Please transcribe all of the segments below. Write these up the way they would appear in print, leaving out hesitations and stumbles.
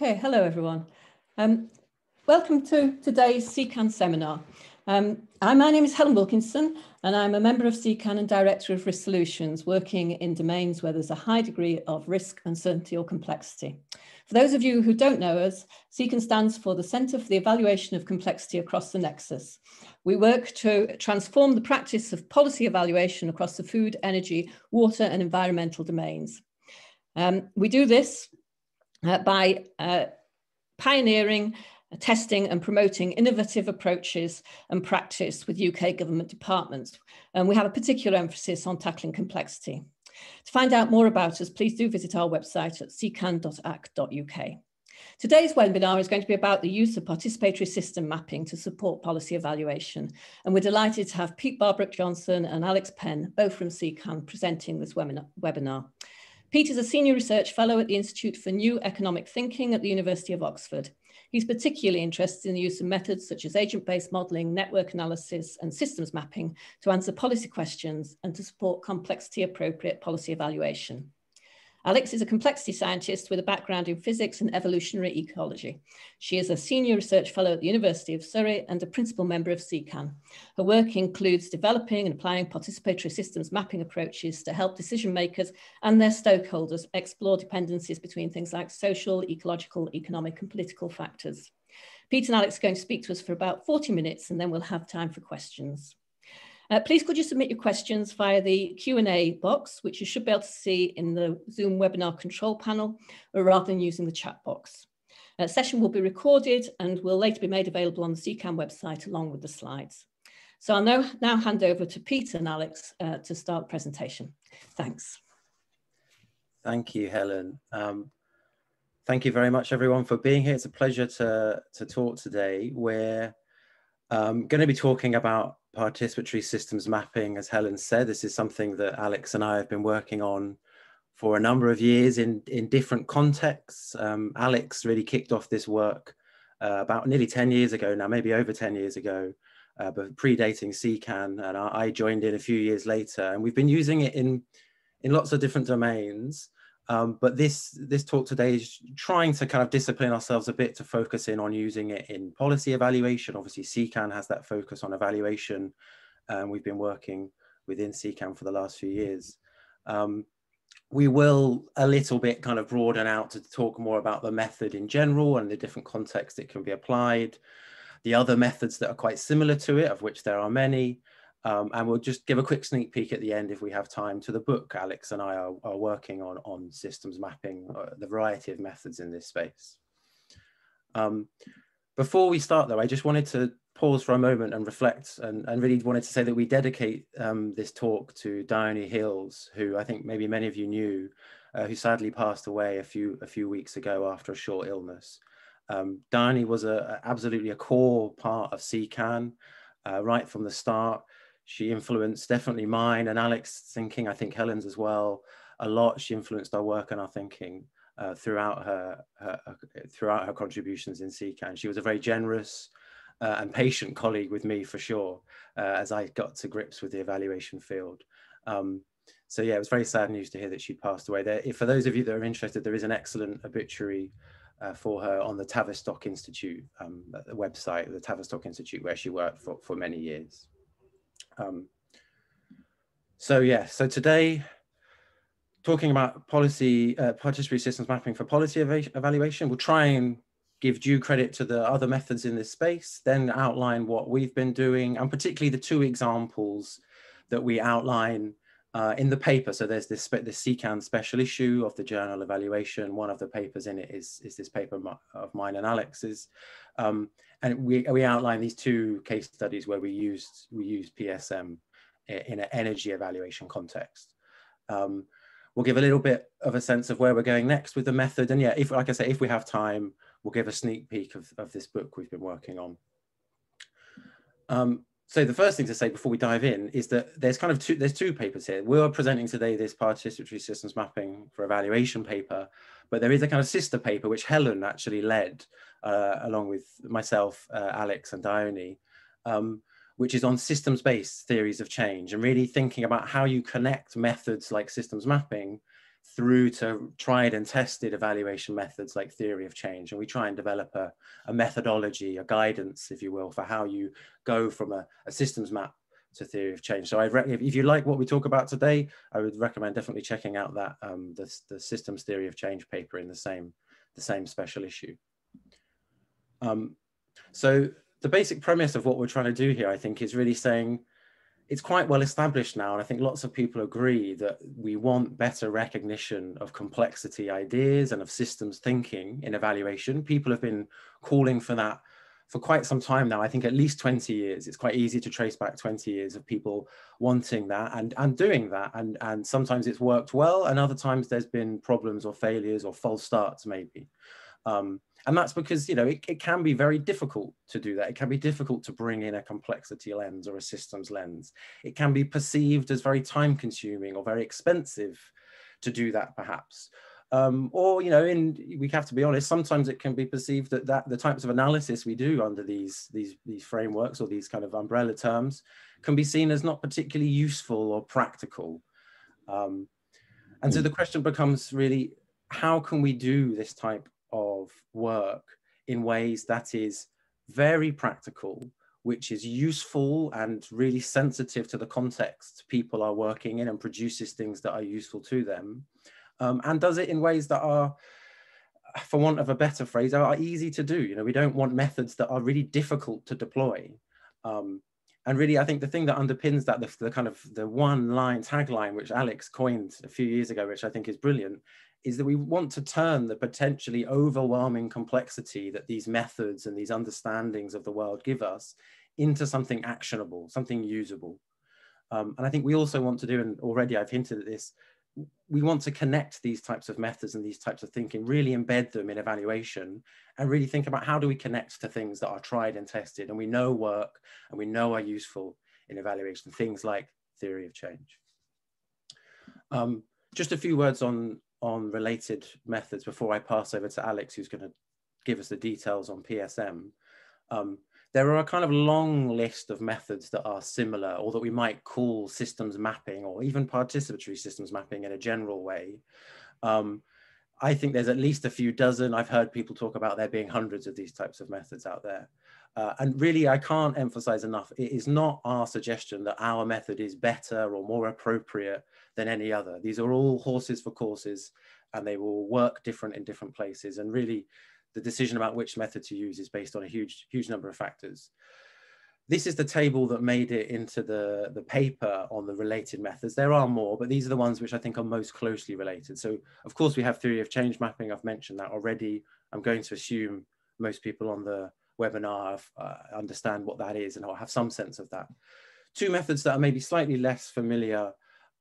Okay, hello everyone. Welcome to today's CECAN seminar. My name is Helen Wilkinson and I'm a member of CECAN and Director of Risk Solutions, working in domains where there's a high degree of risk, uncertainty or complexity. For those of you who don't know us, CECAN stands for the Centre for the Evaluation of Complexity Across the Nexus. We work to transform the practice of policy evaluation across the food, energy, water and environmental domains. We do this by pioneering, testing and promoting innovative approaches and practice with UK government departments. And we have a particular emphasis on tackling complexity. To find out more about us, please do visit our website at cecan.ac.uk. Today's webinar is going to be about the use of participatory system mapping to support policy evaluation. And we're delighted to have Barbrook-Johnson and Alex Penn, both from CECAN, presenting this webinar. Pete is a Senior Research Fellow at the Institute for New Economic Thinking at the University of Oxford. He's particularly interested in the use of methods such as agent-based modelling, network analysis and systems mapping to answer policy questions and to support complexity-appropriate policy evaluation. Alex is a complexity scientist with a background in physics and evolutionary ecology. She is a Senior Research Fellow at the University of Surrey and a Principal Member of CECAN. Her work includes developing and applying participatory systems mapping approaches to help decision makers and their stakeholders explore dependencies between things like social, ecological, economic and political factors. Pete and Alex are going to speak to us for about 40 minutes and then we'll have time for questions. Please could you submit your questions via the Q&A box, which you should be able to see in the Zoom webinar control panel, or rather than using the chat box. The session will be recorded and will later be made available on the CECAN website along with the slides. So I'll now hand over to Peter and Alex to start the presentation. Thanks. Thank you, Helen. Thank you very much, everyone, for being here. It's a pleasure to talk today. We're going to be talking about participatory systems mapping. As Helen said, this is something that Alex and I have been working on for a number of years in different contexts. Alex really kicked off this work about nearly 10 years ago now, maybe over 10 years ago, but predating CECAN, and I joined in a few years later, and we've been using it in lots of different domains. But this talk today is trying to kind of discipline ourselves a bit to focus in on using it in policy evaluation. Obviously, CECAN has that focus on evaluation, and we've been working within CECAN for the last few years. We will a little bit kind of broaden out to talk more about the method in general and the different contexts it can be applied, the other methods that are quite similar to it, of which there are many. And we'll just give a quick sneak peek at the end, if we have time, to the book Alex and I are working on systems mapping, the variety of methods in this space. Before we start, though, I just wanted to pause for a moment and reflect, and really wanted to say that we dedicate this talk to Dione Hills, who I think maybe many of you knew, who sadly passed away a few weeks ago after a short illness. Dione was absolutely a core part of CECAN right from the start. She influenced definitely mine and Alex's thinking, I think Helen's as well, a lot. She influenced our work and our thinking throughout her contributions in CECAN. She was a very generous and patient colleague with me, for sure, as I got to grips with the evaluation field. So yeah, it was very sad news to hear that she passed away. For those of you that are interested, there is an excellent obituary for her on the Tavistock Institute, the website, the Tavistock Institute, where she worked for many years. So today, talking about participatory systems mapping for policy evaluation, we'll try and give due credit to the other methods in this space, then outline what we've been doing, and particularly the two examples that we outline in the paper. So there's this CECAN special issue of the journal Evaluation. One of the papers in it is this paper of mine and Alex's. And we outline these two case studies where we used PSM in an energy evaluation context. We'll give a little bit of a sense of where we're going next with the method. And yeah, like I say, if we have time, we'll give a sneak peek of this book we've been working on. So the first thing to say before we dive in is that there's two papers here. We are presenting today this participatory systems mapping for evaluation paper, but there is a kind of sister paper which Helen actually led along with myself, Alex and Dione, which is on systems-based theories of change and really thinking about how you connect methods like systems mapping through to tried and tested evaluation methods like theory of change. And we try and develop a methodology, a guidance, if you will, for how you go from a systems map to theory of change. So if you like what we talk about today, I would recommend definitely checking out that the systems theory of change paper in the same special issue. So the basic premise of what we're trying to do here, I think, is really saying it's quite well established now, and I think lots of people agree that we want better recognition of complexity ideas and of systems thinking in evaluation. People have been calling for that for quite some time now. I think at least 20 years. It's quite easy to trace back 20 years of people wanting that and doing that. And sometimes it's worked well, and other times there's been problems or failures or false starts maybe. And that's because, you know, it can be very difficult to do that. It can be difficult to bring in a complexity lens or a systems lens. It can be perceived as very time consuming or very expensive to do that perhaps. Or, you know, we have to be honest, sometimes it can be perceived that the types of analysis we do under these frameworks or these kind of umbrella terms can be seen as not particularly useful or practical. And so the question becomes really, how can we do this type of work in ways that is very practical, which is useful and really sensitive to the context people are working in and produces things that are useful to them, and does it in ways that are, for want of a better phrase, are easy to do. You know, we don't want methods that are really difficult to deploy. And really, I think the thing that underpins that, the kind of the one-line tagline, which Alex coined a few years ago, which I think is brilliant, is that we want to turn the potentially overwhelming complexity that these methods and these understandings of the world give us into something actionable, something usable. And I think we also want to do, and already I've hinted at this, we want to connect these types of methods and these types of thinking, really embed them in evaluation, and really think about how do we connect to things that are tried and tested and we know work and we know are useful in evaluation, things like theory of change. Just a few words on related methods before I pass over to Alex, who's going to give us the details on PSM. There are a kind of long list of methods that are similar, or that we might call systems mapping, or even participatory systems mapping in a general way. I think there's at least a few dozen. I've heard people talk about there being hundreds of these types of methods out there. And really, I can't emphasize enough, it is not our suggestion that our method is better or more appropriate than any other. These are all horses for courses, and they will work different in different places. And really, the decision about which method to use is based on a huge number of factors. This is the table that made it into the paper on the related methods. There are more, but these are the ones which I think are most closely related. So of course we have theory of change mapping. I've mentioned that already. I'm going to assume most people on the webinar understand what that is and I'll have some sense of that. Two methods that are maybe slightly less familiar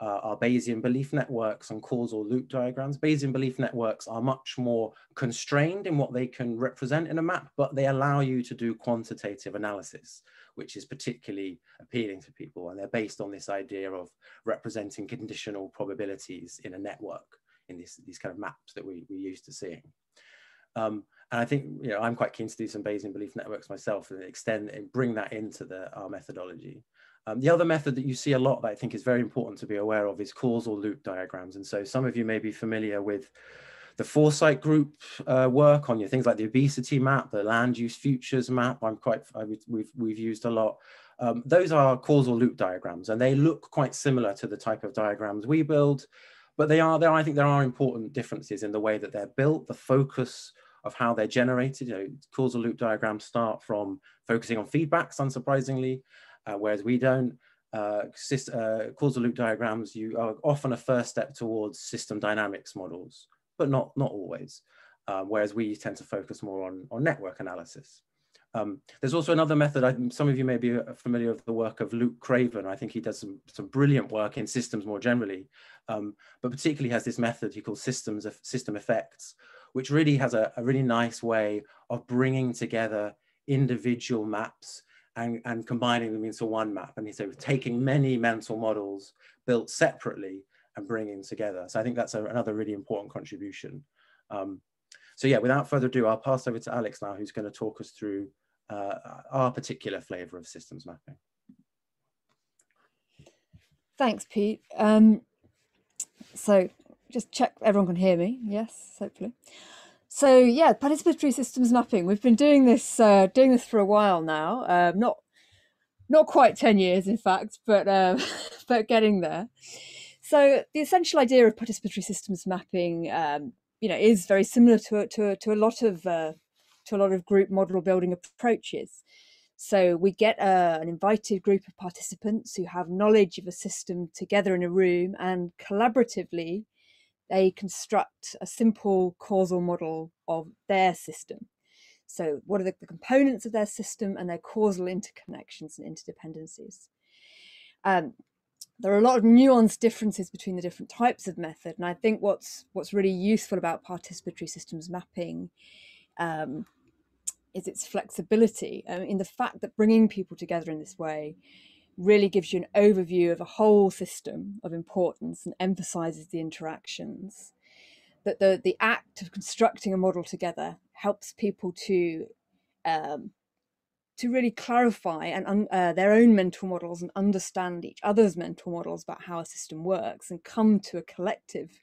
are Bayesian belief networks and causal loop diagrams. Bayesian belief networks are much more constrained in what they can represent in a map, but they allow you to do quantitative analysis, which is particularly appealing to people. And they're based on this idea of representing conditional probabilities in a network, in these kind of maps that we're used to seeing. And I think, you know, I'm quite keen to do some Bayesian belief networks myself and extend and bring that into our methodology. The other method that you see a lot that I think is very important to be aware of is causal loop diagrams. And so some of you may be familiar with the Foresight group work on things like the obesity map, the land use futures map. We've used a lot. Those are causal loop diagrams, and they look quite similar to the type of diagrams we build, but I think there are important differences in the way that they're built, the focus of how they're generated. You know, causal loop diagrams start from focusing on feedbacks, unsurprisingly, whereas we don't. Causal loop diagrams, you are often a first step towards system dynamics models, but not always, whereas we tend to focus more on network analysis. There's also another method, some of you may be familiar with the work of Luke Craven. I think he does some brilliant work in systems more generally, but particularly has this method he calls system effects, which really has a really nice way of bringing together individual maps and combining them into one map. And so taking many mental models built separately and bringing together. So I think that's another really important contribution. So yeah, without further ado, I'll pass over to Alex now, who's going to talk us through our particular flavor of systems mapping. Thanks, Pete. So just check everyone can hear me. Yes, hopefully. So yeah, participatory systems mapping. We've been doing this for a while now. Not quite 10 years, in fact, but but getting there. So the essential idea of participatory systems mapping, is very similar to a lot of group model building approaches. So we get an invited group of participants who have knowledge of a system together in a room, and collaboratively they construct a simple causal model of their system. So what are the components of their system and their causal interconnections and interdependencies? There are a lot of nuanced differences between the different types of method, and I think what's really useful about participatory systems mapping is its flexibility, in the fact that bringing people together in this way really gives you an overview of a whole system of importance and emphasizes the interactions. That the act of constructing a model together helps people to really clarify and their own mental models and understand each other's mental models about how a system works, and come to a collective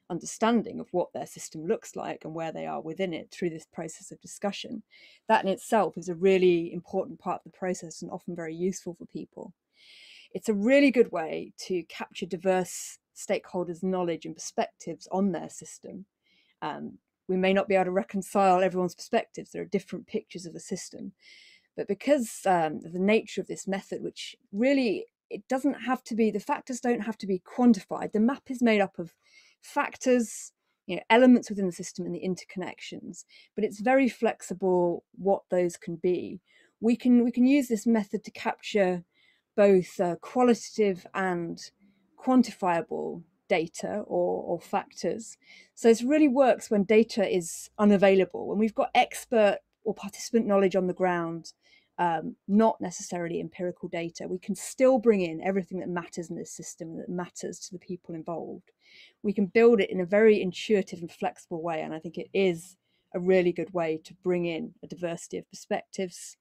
understanding of what their system looks like and where they are within it through this process of discussion. That in itself is a really important part of the process and often very useful for people. It's a really good way to capture diverse stakeholders' knowledge and perspectives on their system. We may not be able to reconcile everyone's perspectives. There are different pictures of the system. But because of the nature of this method, which really, it doesn't have to be, the factors don't have to be quantified. The map is made up of factors, elements within the system and the interconnections, but it's very flexible what those can be. We can use this method to capture both qualitative and quantifiable data or factors. So this really works when data is unavailable, when we've got expert or participant knowledge on the ground, not necessarily empirical data. We can still bring in everything that matters in this system and that matters to the people involved. We can build it in a very intuitive and flexible way, and I think it is a really good way to bring in a diversity of perspectives.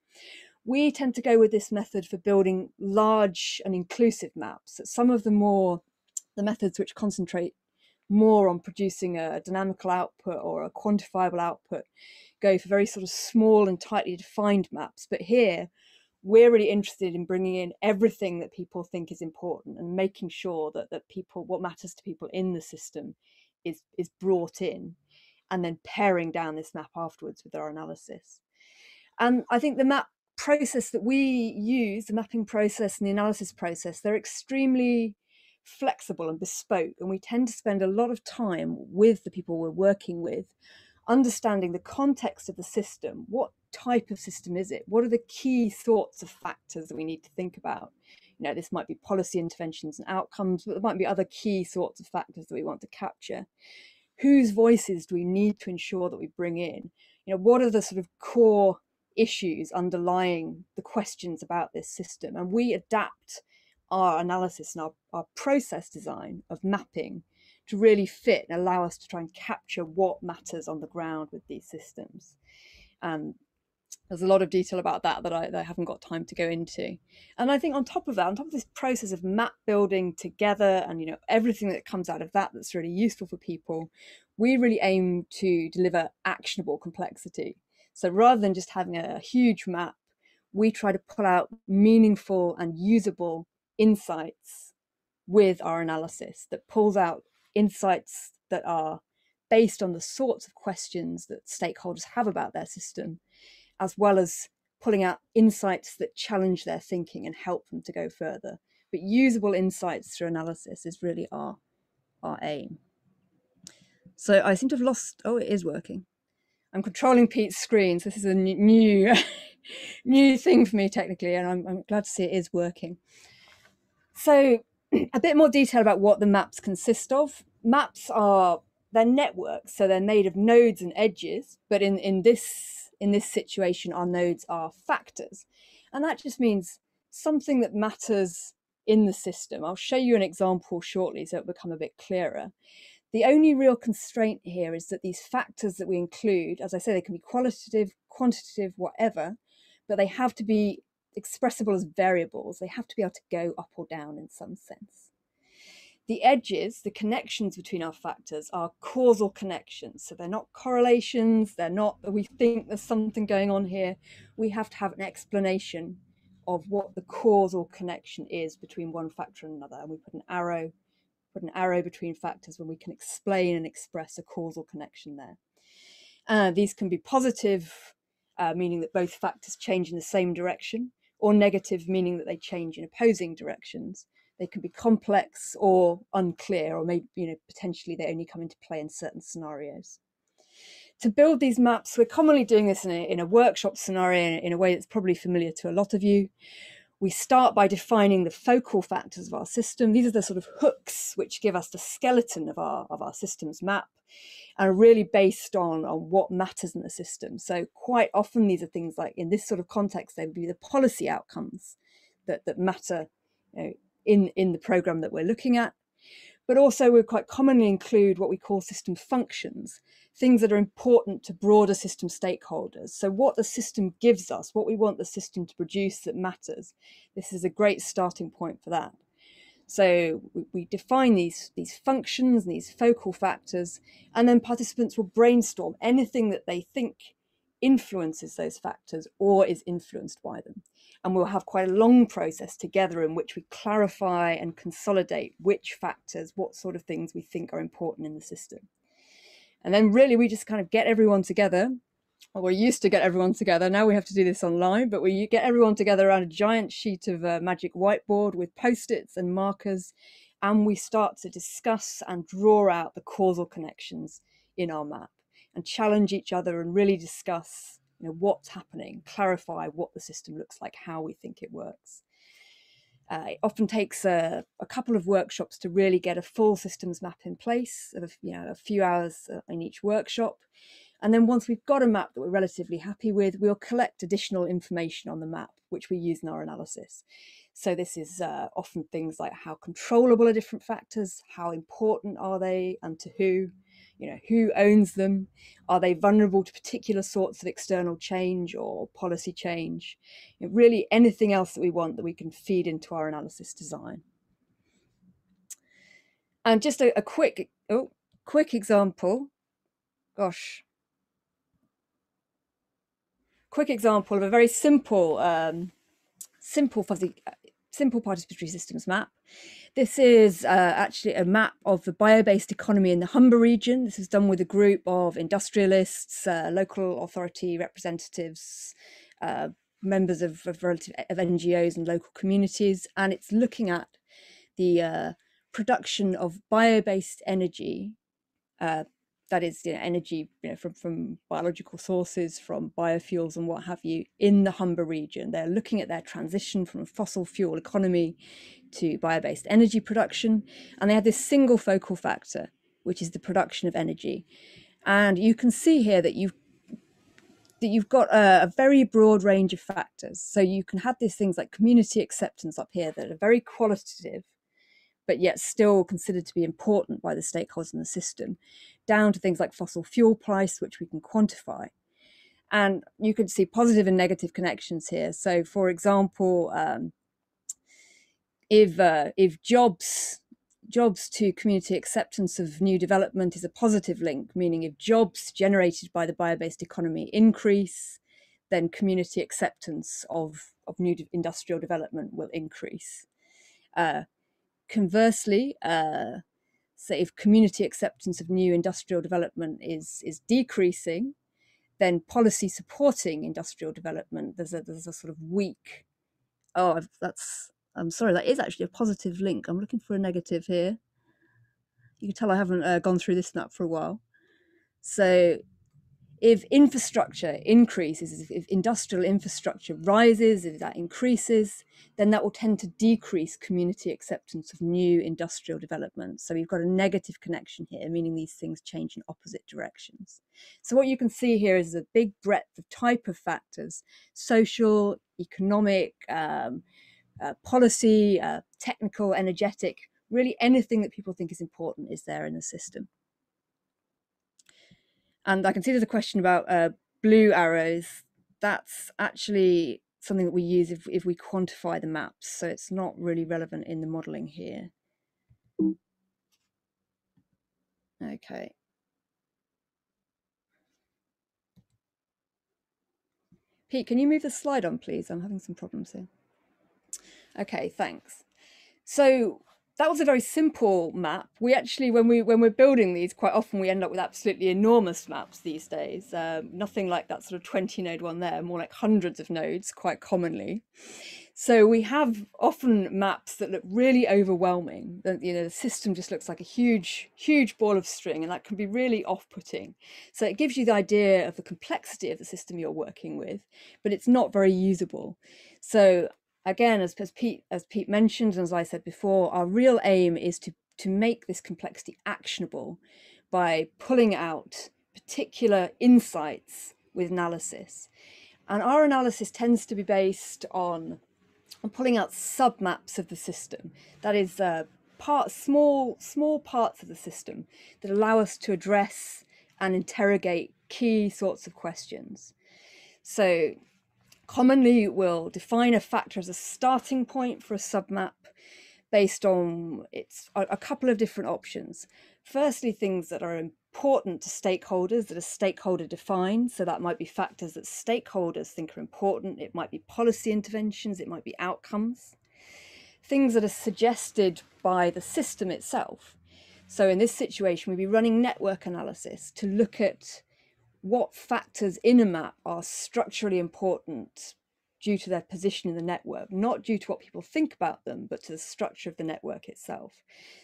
We tend to go with this method for building large and inclusive maps. Some of the methods which concentrate more on producing a dynamical output or a quantifiable output go for very sort of small and tightly defined maps. But here, we're really interested in bringing in everything that people think is important and making sure that people, what matters to people in the system is brought in, and then paring down this map afterwards with our analysis. And I think the map process that we use, the mapping process and the analysis process, they're extremely flexible and bespoke, and we tend to spend a lot of time with the people we're working with, understanding the context of the system. What type of system is it? What are the key sorts of factors that we need to think about? This might be policy interventions and outcomes, but there might be other key sorts of factors that we want to capture. Whose voices do we need to ensure that we bring in? What are the sort of core issues underlying the questions about this system? And we adapt our analysis and our process design of mapping to really fit and allow us to try and capture what matters on the ground with these systems. There's a lot of detail about that I haven't got time to go into. And I think on top of this process of map building together and everything that comes out of that's really useful for people, we really aim to deliver actionable complexity. So rather than just having a huge map, we try to pull out meaningful and usable insights with our analysis that pulls out insights that are based on the sorts of questions that stakeholders have about their system, as well as pulling out insights that challenge their thinking and help them to go further. But usable insights through analysis is really our aim. So I seem to have lost, oh, it is working. I'm controlling Pete's screen, so this is a new thing for me technically, and I'm glad to see it is working. So a bit more detail about what the maps consist of. Maps they're networks, so they're made of nodes and edges, but in this situation, our nodes are factors. And that just means something that matters in the system. I'll show you an example shortly so it'll become a bit clearer. The only real constraint here is that these factors that we include, as I say, they can be qualitative, quantitative, whatever, but they have to be expressible as variables. They have to be able to go up or down in some sense. The edges, the connections between our factors, are causal connections. So they're not correlations, they're not, we think there's something going on here. We have to have an explanation of what the causal connection is between one factor and another. And we put an arrow between factors when we can explain and express a causal connection there. These can be positive, meaning that both factors change in the same direction, or negative, meaning that they change in opposing directions. They can be complex or unclear, or maybe, potentially they only come into play in certain scenarios. To build these maps, we're commonly doing this in a workshop scenario in a way that's probably familiar to a lot of you. We start by defining the focal factors of our system. These are the sort of hooks which give us the skeleton of our system's map, and are really based on what matters in the system. So quite often these are things like, in this sort of context, they would be the policy outcomes that matter in the program that we're looking at. But also we quite commonly include what we call system functions, things that are important to broader system stakeholders. So what the system gives us, what we want the system to produce that matters. This is a great starting point for that. So we define these functions and these focal factors, and then participants will brainstorm anything that they think influences those factors or is influenced by them. And we'll have quite a long process together in which we clarify and consolidate which factors, what sort of things we think are important in the system. And then really we just kind of get everyone together. Well, we used to get everyone together. Now we have to do this online, but we get everyone together around a giant sheet of magic whiteboard with post-its and markers, and we start to discuss and draw out the causal connections in our map and challenge each other and really discuss what's happening, clarify what the system looks like, how we think it works. It often takes a couple of workshops to really get a full systems map in place, of a few hours in each workshop. And then once we've got a map that we're relatively happy with, we'll collect additional information on the map, which we use in our analysis. So this is often things like how controllable are different factors, how important are they and to who, who owns them, are they vulnerable to particular sorts of external change or policy change, really anything else that we want that we can feed into our analysis design. And just a quick example, quick example of a very simple participatory systems map. This is actually a map of the bio-based economy in the Humber region. This is done with a group of industrialists, local authority representatives, members of NGOs and local communities, and it's looking at the production of bio-based energy, that is energy from biological sources, from biofuels and what have you, in the Humber region. They're looking at their transition from a fossil fuel economy to bio-based energy production, and they have this single focal factor, which is the production of energy. And you can see here that you've got a very broad range of factors. So you can have these things like community acceptance up here that are very qualitative, but yet still considered to be important by the stakeholders in the system, down to things like fossil fuel price, which we can quantify. And you can see positive and negative connections here. So for example, if jobs to community acceptance of new development is a positive link, meaning if jobs generated by the bio-based economy increase, then community acceptance of new industrial development will increase. Conversely, say if community acceptance of new industrial development is decreasing, then policy supporting industrial development, there's a sort of weak, I'm sorry, that is actually a positive link. I'm looking for a negative here. You can tell I haven't gone through this map for a while. So if infrastructure increases, if industrial infrastructure rises, if that increases, then that will tend to decrease community acceptance of new industrial development. So we've got a negative connection here, meaning these things change in opposite directions. So what you can see here is a big breadth of type of factors: social, economic, policy, technical, energetic, really anything that people think is important is there in the system. And I can see there's a question about blue arrows. That's actually something that we use if we quantify the maps. So it's not really relevant in the modelling here. Okay. Pete, can you move the slide on, please? I'm having some problems here. Okay, thanks. So that was a very simple map. We actually, when we're building these, quite often we end up with absolutely enormous maps these days. Nothing like that sort of 20 node one there, more like hundreds of nodes quite commonly. So we have often maps that look really overwhelming. The system just looks like a huge ball of string, and that can be really off-putting. So it gives you the idea of the complexity of the system you're working with, but it's not very usable. So again, as Pete mentioned, and as I said before, our real aim is to make this complexity actionable by pulling out particular insights with analysis. And our analysis tends to be based on pulling out submaps of the system. That is small parts of the system that allow us to address and interrogate key sorts of questions. So commonly we'll define a factor as a starting point for a submap based on a couple of different options. Firstly, things that are important to stakeholders, that are stakeholder defined. So that might be factors that stakeholders think are important. It might be policy interventions, it might be outcomes. Things that are suggested by the system itself. So in this situation, we'd be running network analysis to look at what factors in a map are structurally important due to their position in the network, not due to what people think about them, but to the structure of the network itself.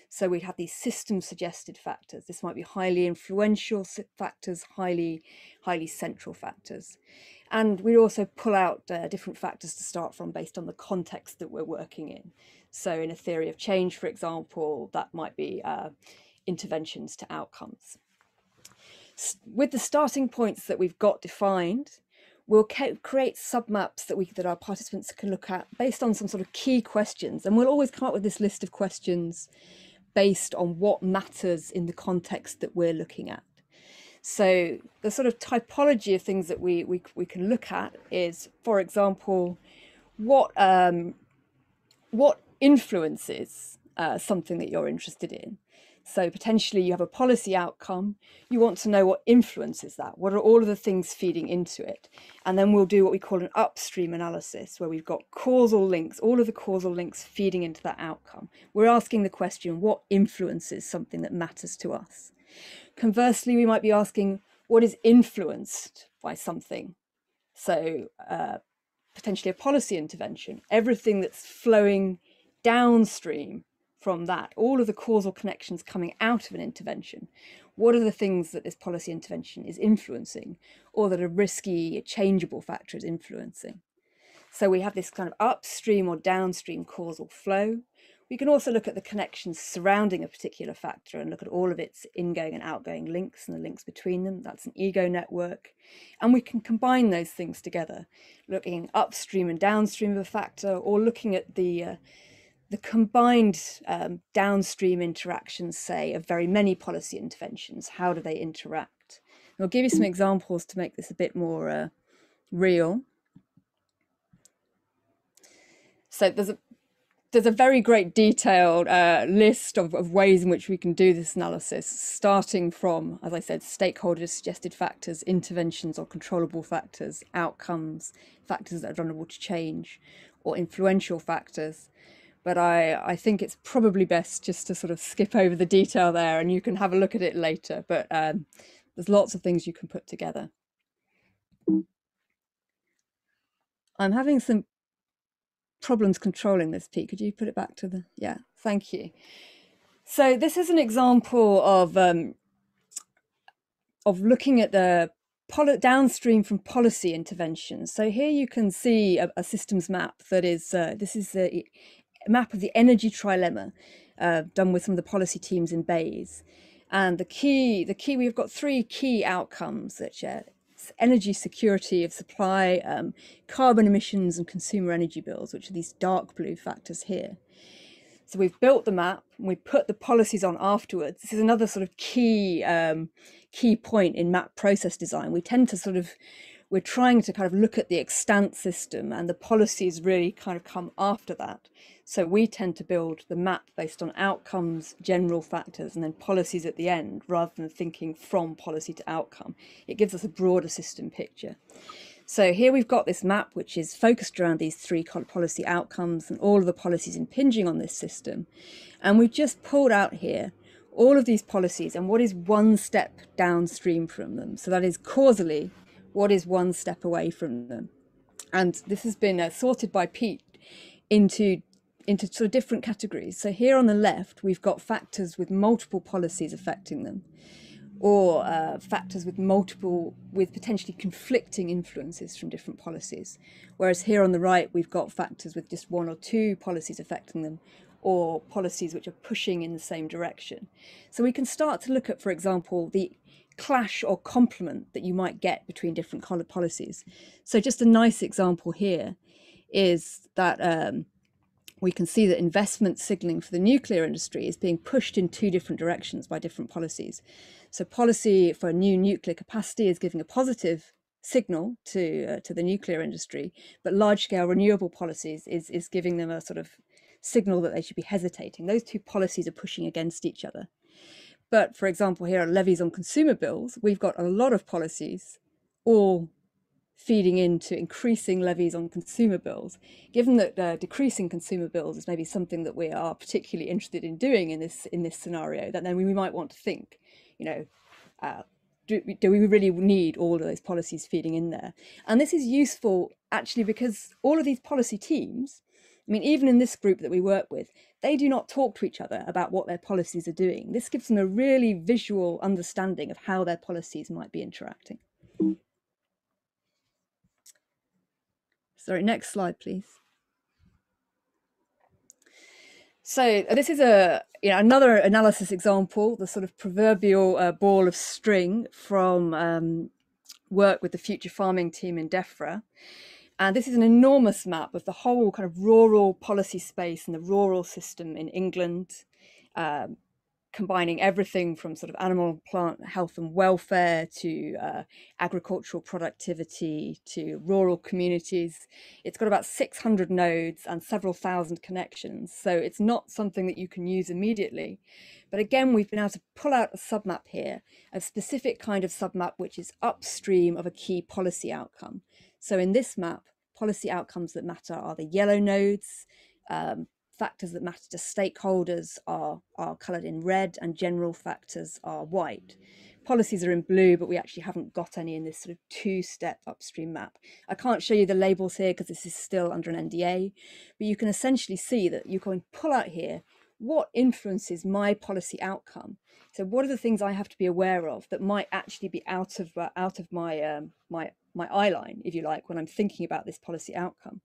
So we have these system suggested factors. This might be highly influential factors, highly central factors. And we also pull out different factors to start from based on the context that we're working in. So in a theory of change, for example, that might be interventions to outcomes. With the starting points that we've got defined, we'll create submaps that our participants can look at based on some sort of key questions. And we'll always come up with this list of questions based on what matters in the context that we're looking at. So the sort of typology of things that we can look at is, for example, what influences something that you're interested in. So potentially you have a policy outcome, you want to know what influences that, what are all of the things feeding into it. And then we'll do what we call an upstream analysis, where we've got causal links, all of the causal links feeding into that outcome. We're asking the question, what influences something that matters to us? Conversely, we might be asking, what is influenced by something? So potentially a policy intervention, everything that's flowing downstream from that, all of the causal connections coming out of an intervention. What are the things that this policy intervention is influencing, or that a risky, changeable factor is influencing? So we have this kind of upstream or downstream causal flow. We can also look at the connections surrounding a particular factor and look at all of its ingoing and outgoing links and the links between them. That's an ego network. And we can combine those things together, looking upstream and downstream of a factor, or looking at the combined downstream interactions, say, of very many policy interventions. How do they interact? And I'll give you some examples to make this a bit more real. So there's a very great detailed list of ways in which we can do this analysis, starting from, as I said, stakeholder suggested factors, interventions or controllable factors, outcomes, factors that are vulnerable to change, or influential factors. But I think it's probably best just to sort of skip over the detail there, and you can have a look at it later. But there's lots of things you can put together. I'm having some problems controlling this, Pete. Could you put it back to the, yeah, thank you. So this is an example of looking at the downstream from policy interventions. So here you can see a systems map that is, this is a map of the energy trilemma done with some of the policy teams in Bayes. And the key, we've got three key outcomes, which are energy security of supply, carbon emissions and consumer energy bills, which are these dark blue factors here. So we've built the map and we put the policies on afterwards. This is another sort of key point in map process design. We tend to sort of we're trying to kind of look at the extant system, and the policies really kind of come after that. So we tend to build the map based on outcomes, general factors, and then policies at the end, rather than thinking from policy to outcome. It gives us a broader system picture. So here we've got this map which is focused around these three policy outcomes and all of the policies impinging on this system. And we've just pulled out here all of these policies and what is one step downstream from them. So that is causally, what is one step away from them. And this has been sorted by Pete into sort of different categories. So here on the left, we've got factors with multiple policies affecting them, or factors with potentially conflicting influences from different policies. Whereas here on the right, we've got factors with just one or two policies affecting them, or policies which are pushing in the same direction. So we can start to look at, for example, the clash or complement that you might get between different policies. So just a nice example here is that we can see that investment signalling for the nuclear industry is being pushed in two different directions by different policies. So policy for new nuclear capacity is giving a positive signal to the nuclear industry, but large-scale renewable policies is giving them a sort of signal that they should be hesitating. Those two policies are pushing against each other. But for example, here are levies on consumer bills. We've got a lot of policies all feeding into increasing levies on consumer bills. Given that decreasing consumer bills is maybe something that we are particularly interested in doing in this scenario, that then we might want to think, you know, do we really need all of those policies feeding in there? And this is useful actually because all of these policy teams, I mean, even in this group that we work with, they do not talk to each other about what their policies are doing. This gives them a really visual understanding of how their policies might be interacting. Sorry, next slide, please. So this is another analysis example, the sort of proverbial ball of string from work with the Future Farming team in DEFRA. And this is an enormous map of the whole kind of rural policy space and the rural system in England, combining everything from sort of animal, plant health and welfare to agricultural productivity to rural communities. It's got about 600 nodes and several thousand connections. So it's not something that you can use immediately. But again, we've been able to pull out a submap here, a specific kind of submap which is upstream of a key policy outcome. So in this map, policy outcomes that matter are the yellow nodes, factors that matter to stakeholders are coloured in red, and general factors are white. Policies are in blue, but we actually haven't got any in this sort of two-step upstream map. I can't show you the labels here because this is still under an NDA, but you can essentially see that you can pull out here what influences my policy outcome. So what are the things I have to be aware of that might actually be out of my my eye line, if you like, when I'm thinking about this policy outcome.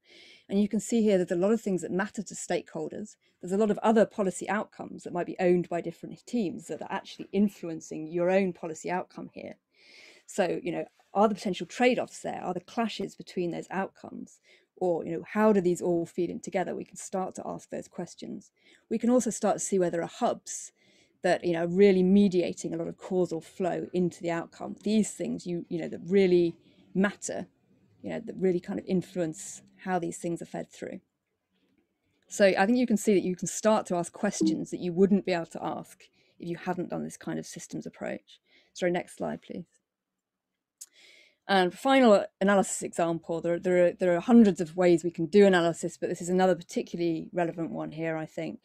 And you can see here there's a lot of things that matter to stakeholders. There's a lot of other policy outcomes that might be owned by different teams that are actually influencing your own policy outcome here. So, you know, are the potential trade-offs there? Are the clashes between those outcomes? Or, you know, how do these all feed in together? We can start to ask those questions. We can also start to see where there are hubs that, you know, really mediating a lot of causal flow into the outcome. These things, you know, that really matter, you know, that really kind of influence how these things are fed through. So I think you can see that you can start to ask questions that you wouldn't be able to ask if you hadn't done this kind of systems approach. Sorry, next slide, please. And final analysis example, there are hundreds of ways we can do analysis, but this is another particularly relevant one here, I think.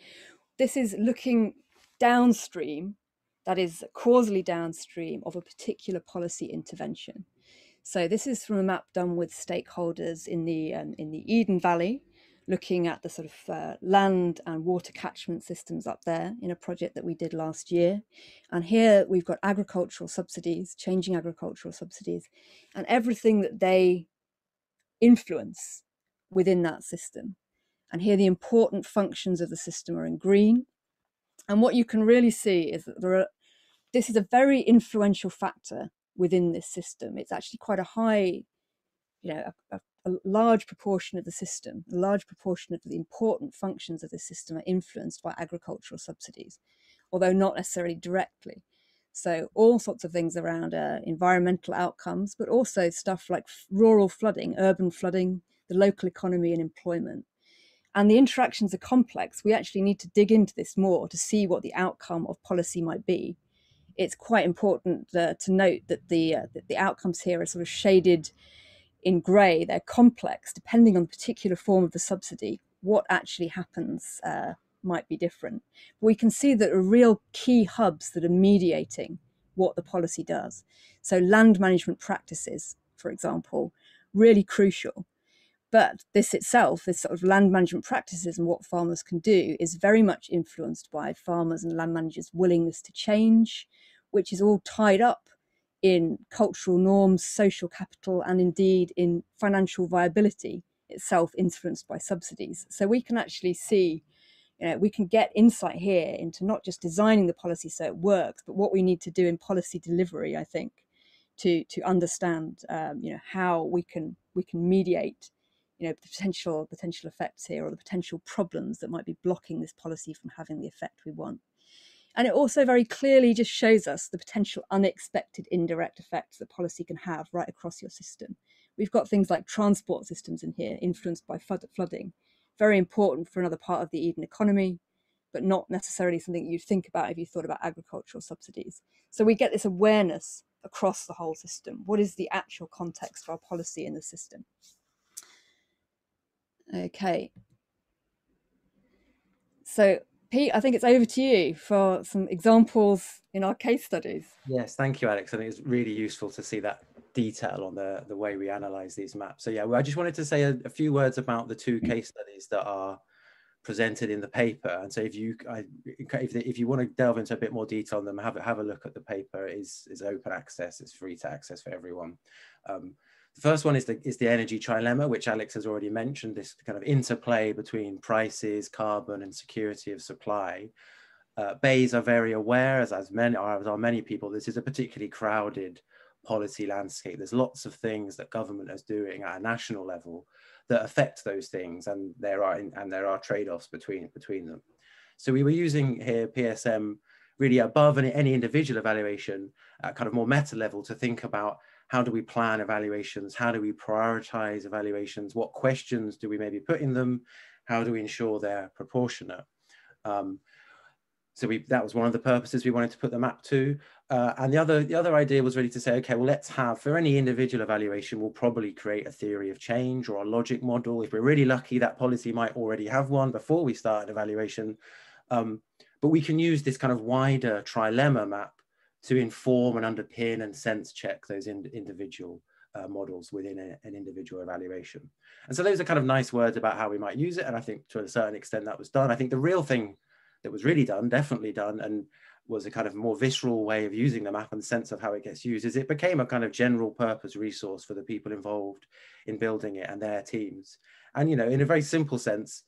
This is looking downstream, that is causally downstream of a particular policy intervention. So this is from a map done with stakeholders in the Eden Valley, looking at the sort of land and water catchment systems up there in a project that we did last year. And here we've got agricultural subsidies, changing agricultural subsidies, and everything that they influence within that system. And here the important functions of the system are in green. And what you can really see is that this is a very influential factor within this system. It's actually quite a high, you know, a large proportion of the system, a large proportion of the important functions of the system are influenced by agricultural subsidies, although not necessarily directly. So all sorts of things around environmental outcomes, but also stuff like rural flooding, urban flooding, the local economy and employment. And the interactions are complex. We actually need to dig into this more to see what the outcome of policy might be. It's quite important to note that the outcomes here are sort of shaded in grey. They're complex. Depending on the particular form of the subsidy, what actually happens might be different. But we can see that are real key hubs that are mediating what the policy does. So land management practices, for example, really crucial. But this itself, this sort of land management practices and what farmers can do, is very much influenced by farmers and land managers' willingness to change, which is all tied up in cultural norms, social capital, and indeed in financial viability itself, influenced by subsidies. So we can actually see, we can get insight here into not just designing the policy so it works, but what we need to do in policy delivery, I think, to understand, how we can mediate, the potential effects here, or the potential problems that might be blocking this policy from having the effect we want. And it also very clearly just shows us the potential unexpected indirect effects that policy can have right across your system. We've got things like transport systems in here influenced by flooding, very important for another part of the Eden economy, but not necessarily something you'd think about if you thought about agricultural subsidies. So we get this awareness across the whole system. What is the actual context for our policy in the system? Okay. So Pete, I think it's over to you for some examples in our case studies. Yes, thank you, Alex. I think it's really useful to see that detail on the way we analyze these maps. So yeah, well, I just wanted to say a few words about the two case studies that are presented in the paper. And so if you want to delve into a bit more detail on them, have a look at the paper. It is open access. It's free to access for everyone. The first one is the energy trilemma, which Alex has already mentioned, this kind of interplay between prices, carbon, and security of supply. Bays are very aware, as are many people, this is a particularly crowded policy landscape. There's lots of things that government is doing at a national level that affect those things, and there are trade-offs between them. So we were using here PSM really above any individual evaluation at kind of more meta level to think about how do we plan evaluations, how do we prioritize evaluations, what questions do we maybe put in them, how do we ensure they're proportionate. So that was one of the purposes we wanted to put the map to. And the other idea was really to say, okay, well, let's have, for any individual evaluation, we'll probably create a theory of change or a logic model. If we're really lucky, that policy might already have one before we start an evaluation. But we can use this kind of wider trilemma map to inform and underpin and sense check those individual models within an individual evaluation. And so those are kind of nice words about how we might use it. And I think to a certain extent that was done. I think the real thing that was really done, definitely done, and was a kind of more visceral way of using the map and sense of how it gets used, is it became a kind of general purpose resource for the people involved in building it and their teams. And, in a very simple sense,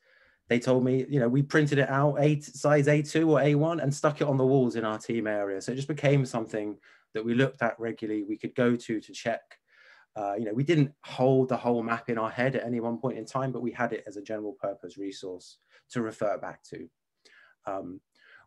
they told me, we printed it out size A2 or A1 and stuck it on the walls in our team area. So it just became something that we looked at regularly, we could go to check. We didn't hold the whole map in our head at any one point in time, but we had it as a general purpose resource to refer back to.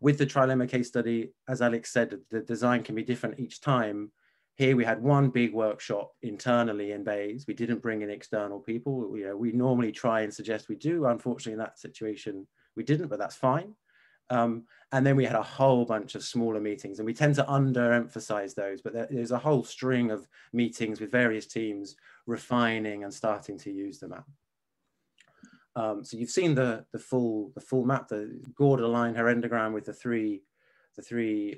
With the trilemma case study, as Alex said, the design can be different each time. Here we had one big workshop internally in Bays. We didn't bring in external people. We normally try and suggest we do. Unfortunately, in that situation, we didn't, but that's fine. And then we had a whole bunch of smaller meetings, and we tend to underemphasize those, but there's a whole string of meetings with various teams refining and starting to use the map. So you've seen the full map, the Gorda line herendogram with the three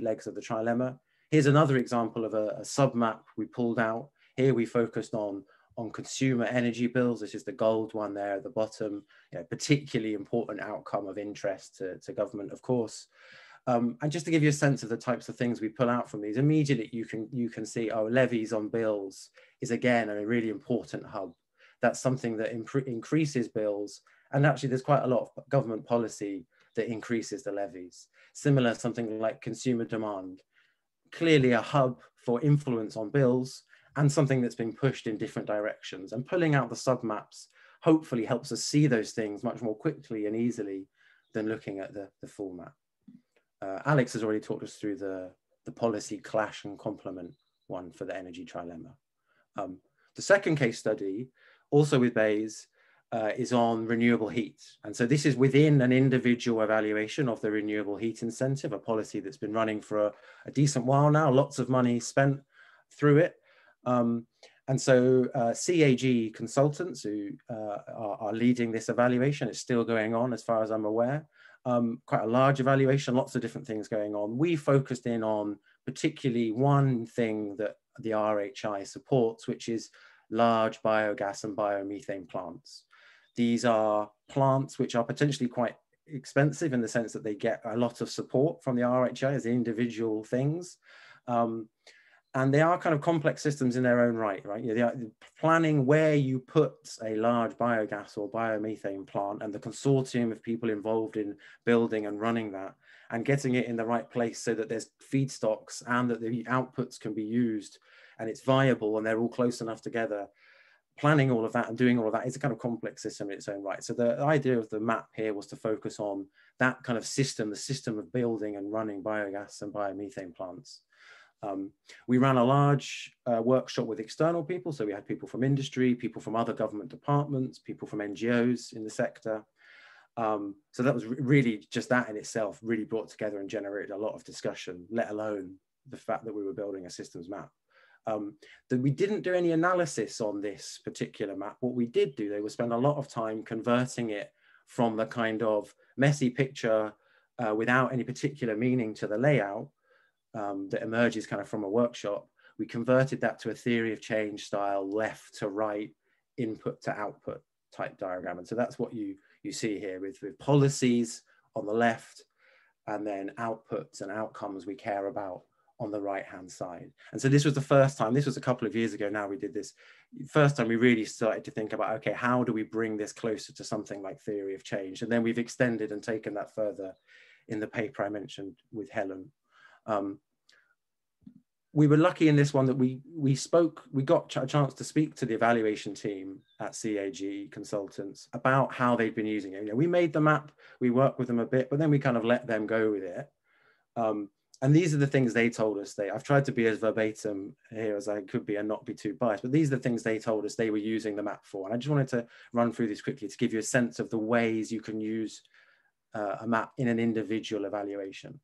legs of the trilemma. Here's another example of a sub-map we pulled out. Here we focused on consumer energy bills. This is the gold one there at the bottom, particularly important outcome of interest to government, of course. And just to give you a sense of the types of things we pull out from these, immediately you can see, levies on bills is again a really important hub. That's something that increases bills. And actually there's quite a lot of government policy that increases the levies. Similar, something like consumer demand, clearly a hub for influence on bills and something that's being pushed in different directions. And pulling out the submaps hopefully helps us see those things much more quickly and easily than looking at the full map. Alex has already talked us through the the policy clash and complement one for the energy trilemma. The second case study, also with Bayes, is on renewable heat. And so this is within an individual evaluation of the Renewable Heat Incentive, a policy that's been running for a decent while now, lots of money spent through it. And so CAG consultants who are leading this evaluation, it's still going on as far as I'm aware. Quite a large evaluation, lots of different things going on. We focused in on particularly one thing that the RHI supports, which is large biogas and biomethane plants. These are plants which are potentially quite expensive in the sense that they get a lot of support from the RHI as individual things. And they are kind of complex systems in their own right? You know, they are planning where you put a large biogas or biomethane plant and the consortium of people involved in building and running that and getting it in the right place so that there's feedstocks and that the outputs can be used and it's viable and they're all close enough together. Planning all of that and doing all of that is a kind of complex system in its own right. So the idea of the map here was to focus on that kind of system, the system of building and running biogas and biomethane plants. We ran a large workshop with external people. So we had people from industry, people from other government departments, people from NGOs in the sector. So that was really just that in itself really brought together and generated a lot of discussion, let alone the fact that we were building a systems map. That we didn't do any analysis on this particular map. What we did do, though, was spend a lot of time converting it from the kind of messy picture without any particular meaning to the layout that emerges kind of from a workshop. We converted that to a theory of change style, left to right, input to output type diagram. And so that's what you see here with policies on the left and then outputs and outcomes we care about on the right-hand side. And so this was the first time, this was a couple of years ago now we did this, first time we really started to think about, okay, how do we bring this closer to something like theory of change? And then we've extended and taken that further in the paper I mentioned with Helen. We were lucky in this one that we got a chance to speak to the evaluation team at CAG Consultants about how they've been using it. You know, we made the map, we worked with them a bit, but then we kind of let them go with it. And these are the things they told us. I've tried to be as verbatim here as I could be and not be too biased, but these are the things they told us they were using the map for. And I just wanted to run through this quickly to give you a sense of the ways you can use a map in an individual evaluation.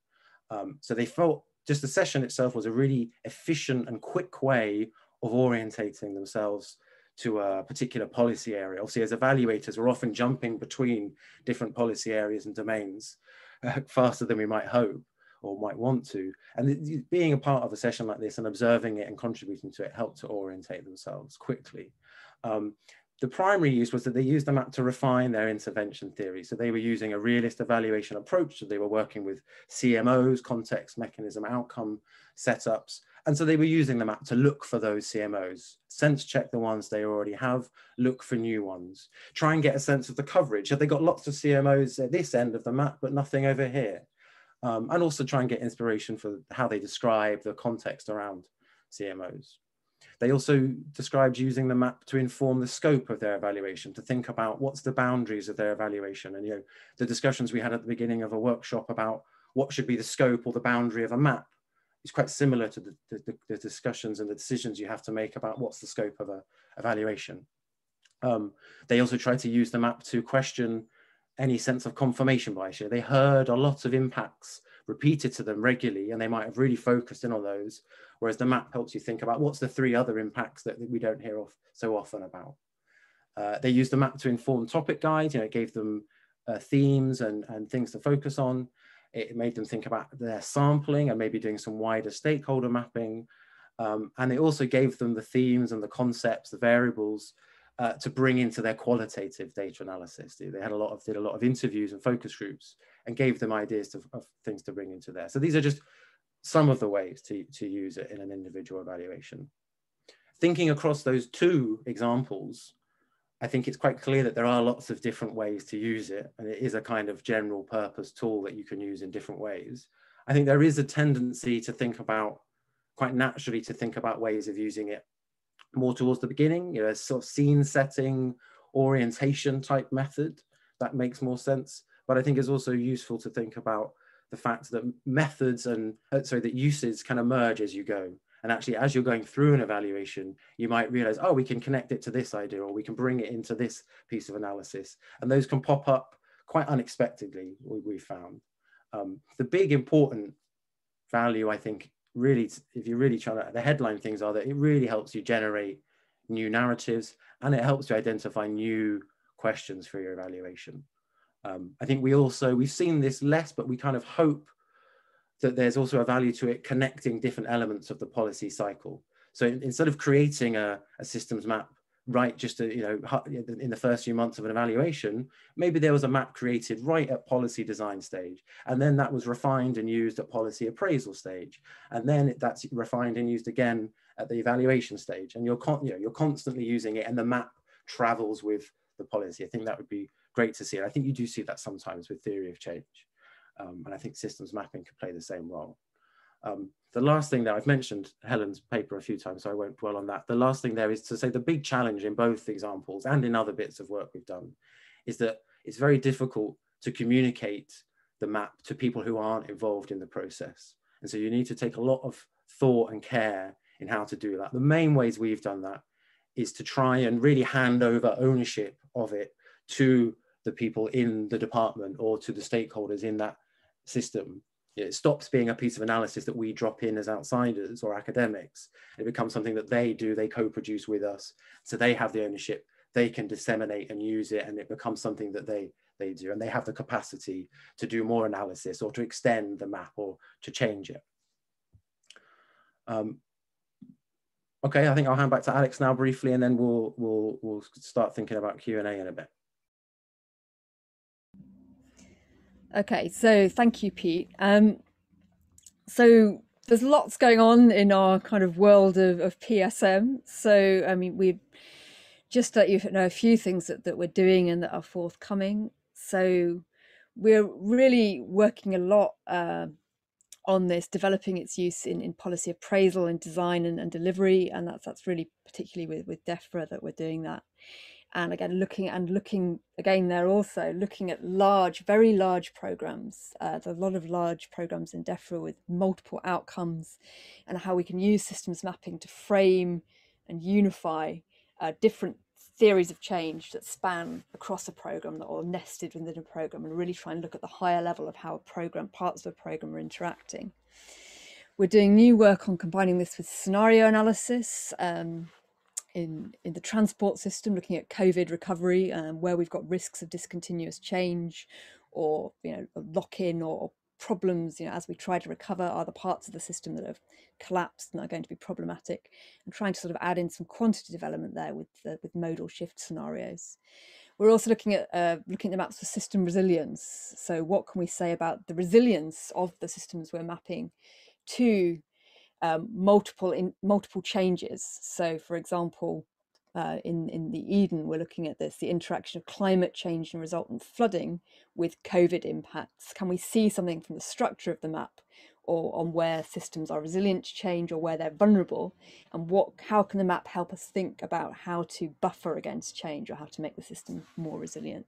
So they felt just the session itself was a really efficient and quick way of orientating themselves to a particular policy area. Obviously, as evaluators, we're often jumping between different policy areas and domains faster than we might hope or might want to. And being a part of a session like this and observing it and contributing to it helped to orientate themselves quickly. The primary use was that they used the map to refine their intervention theory. So they were using a realist evaluation approach. So they were working with CMOs, context, mechanism, outcome setups. And so they were using the map to look for those CMOs, sense check the ones they already have, look for new ones, try and get a sense of the coverage. Have they got lots of CMOs at this end of the map, but nothing over here? And also try and get inspiration for how they describe the context around CMOs. They also described using the map to inform the scope of their evaluation, to think about what's the boundaries of their evaluation. And, you know, the discussions we had at the beginning of a workshop about what should be the scope or the boundary of a map is quite similar to the discussions and the decisions you have to make about what's the scope of an evaluation. They also tried to use the map to question any sense of confirmation bias. They heard a lot of impacts repeated to them regularly, and they might have really focused in on those, whereas the map helps you think about what's the 3 other impacts that we don't hear so often about. They used the map to inform topic guides. You know, it gave them themes and things to focus on. It made them think about their sampling and maybe doing some wider stakeholder mapping. And it also gave them the themes and the concepts, the variables to bring into their qualitative data analysis. They had did a lot of interviews and focus groups and gave them ideas of things to bring into there. So these are just some of the ways to use it in an individual evaluation. Thinking across those 2 examples, I think it's quite clear that there are lots of different ways to use it, and it is a kind of general purpose tool that you can use in different ways. I think there is a tendency to think about, quite naturally, to think about ways of using it more towards the beginning, you know, a sort of scene setting, orientation type method. That makes more sense. But I think it's also useful to think about the fact that methods and that uses can emerge as you go. And actually, as you're going through an evaluation, you might realize, oh, we can connect it to this idea, or we can bring it into this piece of analysis. And those can pop up quite unexpectedly, we found. The big important value, I think, really, if you're really trying to, the headline things are that it really helps you generate new narratives, and it helps you identify new questions for your evaluation. I think we've seen this less, but we kind of hope that there's also a value to it connecting different elements of the policy cycle. So instead of creating a systems map right just to, in the first few months of an evaluation, maybe there was a map created right at policy design stage, and then that was refined and used at policy appraisal stage, and then that's refined and used again at the evaluation stage, and you're constantly using it, and the map travels with the policy. I think that would be great to see. And I think you do see that sometimes with theory of change. And I think systems mapping could play the same role. The last thing that I've mentioned Helen's paper a few times, so I won't dwell on that. The last thing there is to say the big challenge in both examples and in other bits of work we've done is that it's very difficult to communicate the map to people who aren't involved in the process. And so you need to take a lot of thought and care in how to do that. The main ways we've done that is to try and really hand over ownership of it to the people in the department or to the stakeholders in that system. It stops being a piece of analysis that we drop in as outsiders or academics. It becomes something that they do, they co-produce with us. So they have the ownership, they can disseminate and use it, and it becomes something that they do, and they have the capacity to do more analysis or to extend the map or to change it. Okay, I think I'll hand back to Alex now briefly, and then we'll start thinking about Q&A in a bit. Okay, so thank you, Pete. So there's lots going on in our kind of world of PSM. So, I mean, we just let you know a few things that we're doing and that are forthcoming. So we're really working a lot on this, developing its use in policy appraisal and design and delivery. And that's really particularly with DEFRA that we're doing that. And again, looking again there also, looking at very large programs. There's a lot of large programs in DEFRA with multiple outcomes, and how we can use systems mapping to frame and unify different theories of change that span across a program or nested within a program, and really try and look at the higher level of how parts of a program are interacting. We're doing new work on combining this with scenario analysis. In the transport system, looking at COVID recovery, where we've got risks of discontinuous change, or lock-in or problems. As we try to recover, are the parts of the system that have collapsed and are going to be problematic, and trying to sort of add in some quantitative element there with modal shift scenarios. We're also looking at the maps for system resilience. So what can we say about the resilience of the systems we're mapping to multiple changes? So, for example, in the Eden, we're looking at the interaction of climate change and resultant flooding with COVID impacts. Can we see something from the structure of the map, or on where systems are resilient to change or where they're vulnerable, and how can the map help us think about how to buffer against change or how to make the system more resilient?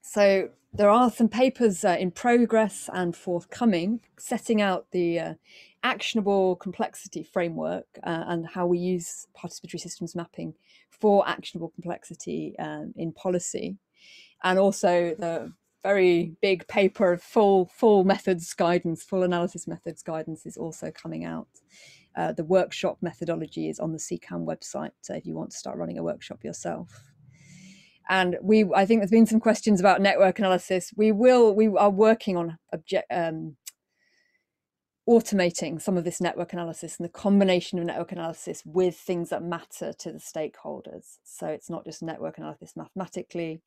So there are some papers in progress and forthcoming setting out the actionable complexity framework and how we use participatory systems mapping for actionable complexity in policy. And also the very big paper of full methods guidance, full analysis methods guidance is also coming out. The workshop methodology is on the CECAN website, so if you want to start running a workshop yourself. And I think there's been some questions about network analysis. We are working on automating some of this network analysis and the combination of network analysis with things that matter to the stakeholders. So it's not just network analysis mathematically,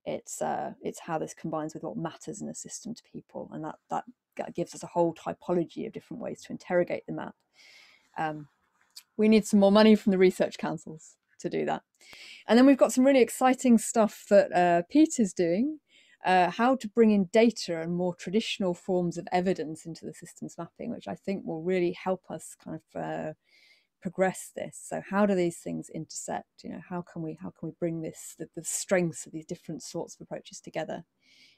it's how this combines with what matters in a system to people, and that gives us a whole typology of different ways to interrogate the map. We need some more money from the research councils to do that. And then we've got some really exciting stuff that Pete is doing, how to bring in data and more traditional forms of evidence into the systems mapping, which I think will really help us kind of progress this. So how do these things intersect? How can we bring the strengths of these different sorts of approaches together?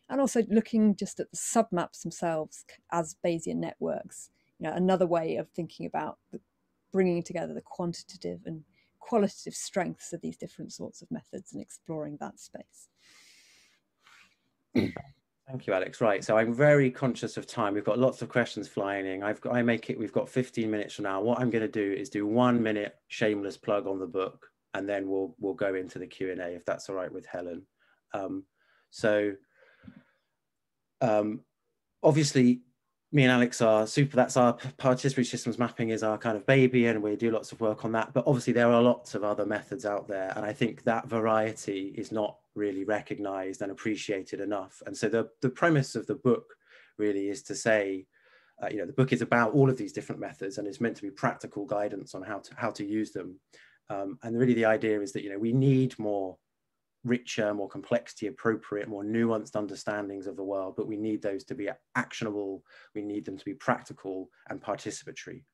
and also looking just at the submaps themselves as Bayesian networks. Another way of thinking about bringing together the quantitative and qualitative strengths of these different sorts of methods and exploring that space. Thank you, Alex. Right, so I'm very conscious of time. We've got lots of questions flying in. We've got 15 minutes from now. What I'm going to do is do 1 minute shameless plug on the book, and then we'll go into the Q&A, if that's all right with Helen. Obviously, me and Alex are that's our participatory systems mapping is our kind of baby, and we do lots of work on that. But obviously there are lots of other methods out there, and I think that variety is not really recognized and appreciated enough. And so the premise of the book really is to say, the book is about all of these different methods, and it's meant to be practical guidance on how to use them. And really the idea is that, we need more richer, more complexity appropriate, more nuanced understandings of the world, but we need those to be actionable. We need them to be practical and participatory.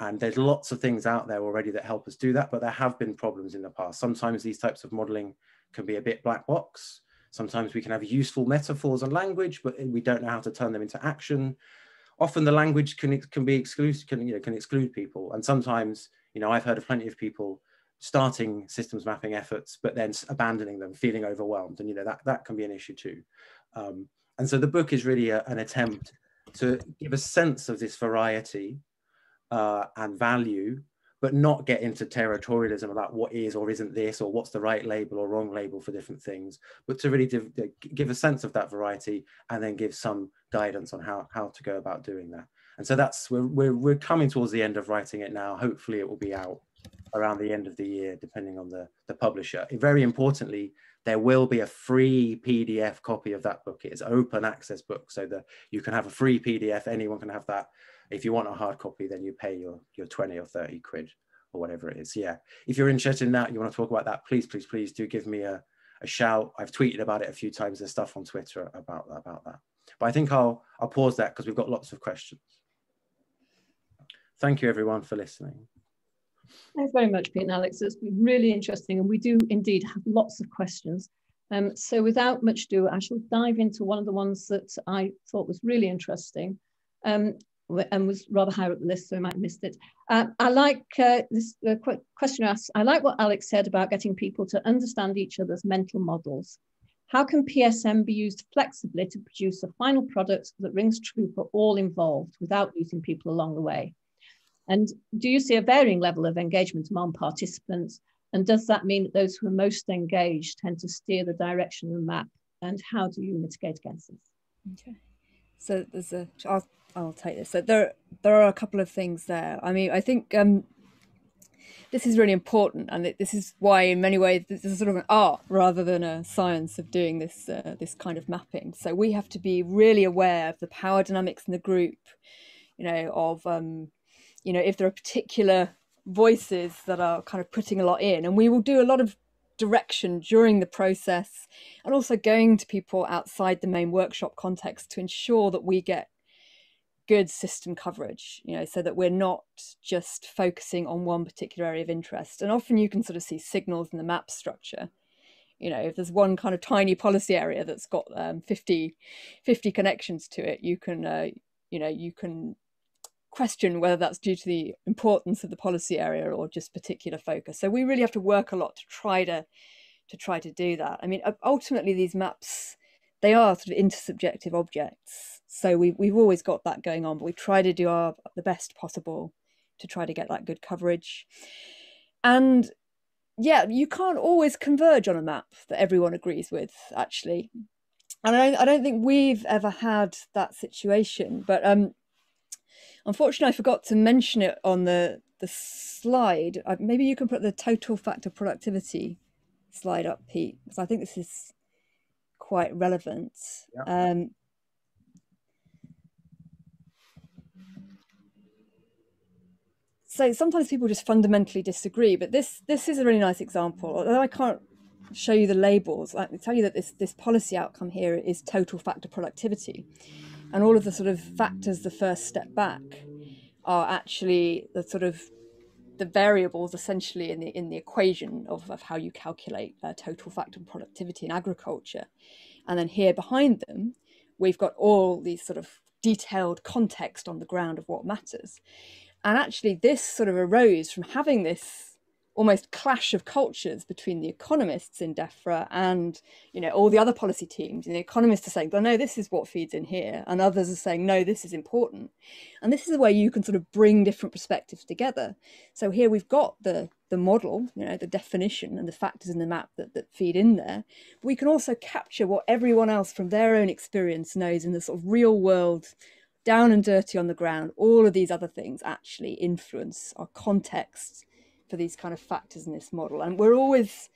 And there's lots of things out there already that help us do that, but there have been problems in the past. Sometimes these types of modeling can be a bit black box. Sometimes we can have useful metaphors and language, but we don't know how to turn them into action. Often the language can exclude people. And sometimes, I've heard of plenty of people starting systems mapping efforts, but then abandoning them, feeling overwhelmed. And that can be an issue too. And so the book is really an attempt to give a sense of this variety and value, but not get into territorialism about what is or isn't this, or what's the right label or wrong label for different things, but to really give a sense of that variety and then give some guidance on how to go about doing that. And so we're coming towards the end of writing it now. Hopefully it will be out around the end of the year, depending on the publisher. Very importantly, there will be a free PDF copy of that book. It is an open access book, so that you can have a free PDF. Anyone can have that. If you want a hard copy, then you pay your 20 or 30 quid or whatever it is. Yeah, if you're interested in that, you want to talk about that, please do give me a shout. I've tweeted about it a few times. There's stuff on Twitter about that. But I think I'll pause that because we've got lots of questions. Thank you everyone for listening. Thanks very much, Pete and Alex. It's been really interesting, and we do indeed have lots of questions. So without much ado, I shall dive into one of the ones that I thought was really interesting and was rather higher up the list, so I might have missed it. I like this question asks, I like what Alex said about getting people to understand each other's mental models. How can PSM be used flexibly to produce a final product that rings true for all involved without losing people along the way? And do you see a varying level of engagement among participants? And does that mean that those who are most engaged tend to steer the direction of the map? And how do you mitigate against this? Okay, so I'll take this. So there are a couple of things there. I mean, I think this is really important, and this is why, in many ways, this is sort of an art rather than a science of doing this this kind of mapping. So we have to be really aware of the power dynamics in the group, if there are particular voices that are kind of putting a lot in, and we will do a lot of direction during the process, and also going to people outside the main workshop context to ensure that we get good system coverage, so that we're not just focusing on one particular area of interest. And often you can sort of see signals in the map structure. If there's one kind of tiny policy area that's got 50 connections to it, you can question whether that's due to the importance of the policy area or just particular focus. So we really have to work a lot to try to do that. I mean, ultimately these maps, they are sort of intersubjective objects. So we've always got that going on, but we try to do the best possible to try to get that good coverage. And yeah, you can't always converge on a map that everyone agrees with, actually. And I don't think we've ever had that situation, but unfortunately, I forgot to mention it on the slide. Maybe you can put the total factor productivity slide up, Pete, because I think this is quite relevant. Yeah. So sometimes people just fundamentally disagree, but this is a really nice example. Although I can't show you the labels, I can tell you that this policy outcome here is total factor productivity. And all of the sort of factors the first step back are actually the sort of the variables essentially in the equation of how you calculate total factor productivity in agriculture. And then here behind them, we've got all these sort of detailed context on the ground of what matters. And actually this sort of arose from having this almost clash of cultures between the economists in DEFRA and, you know, all the other policy teams. And the economists are saying, well, no, this is what feeds in here. And others are saying, no, this is important. And this is where you can sort of bring different perspectives together. So here we've got the model, you know, the definition and the factors in the map that feed in there. But we can also capture what everyone else from their own experience knows in the sort of real world, down and dirty on the ground. All of these other things actually influence our context for these kind of factors in this model. And we're always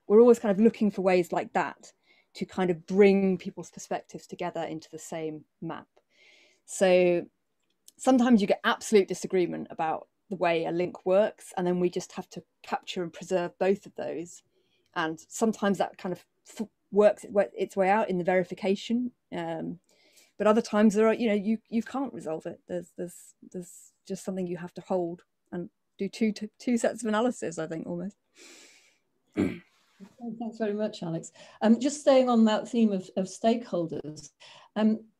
kind of looking for ways like that to kind of bring people's perspectives together into the same map. So sometimes you get absolute disagreement about the way a link works, and then we just have to capture and preserve both of those. And sometimes that kind of works its way out in the verification. But other times there are, you know, you can't resolve it. There's just something you have to hold and do two sets of analysis, I think, almost. Thanks very much, Alex. Just staying on that theme of stakeholders,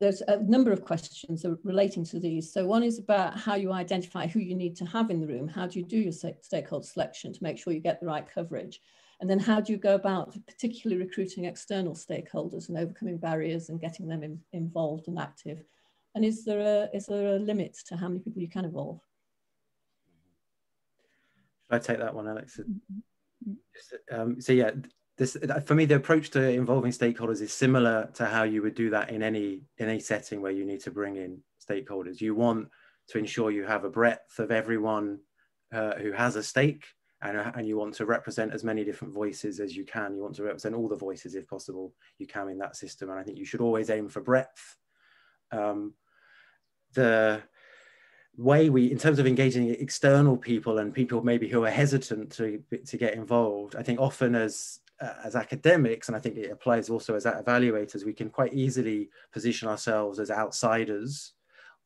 there's a number of questions relating to these. So one is about how you identify who you need to have in the room. How do you do your stakeholder selection to make sure you get the right coverage? And then how do you go about particularly recruiting external stakeholders and overcoming barriers and getting them involved and active? And is there a limit to how many people you can involve? Should I take that one, Alex? So yeah, for me, the approach to involving stakeholders is similar to how you would do that in any setting where you need to bring in stakeholders. You want to ensure you have a breadth of everyone who has a stake, and you want to represent as many different voices as you can. You want to represent all the voices, if possible, you can in that system. And I think you should always aim for breadth. The way in terms of engaging external people and people maybe who are hesitant to get involved, I think often as academics, and I think it applies also as evaluators, we can quite easily position ourselves as outsiders,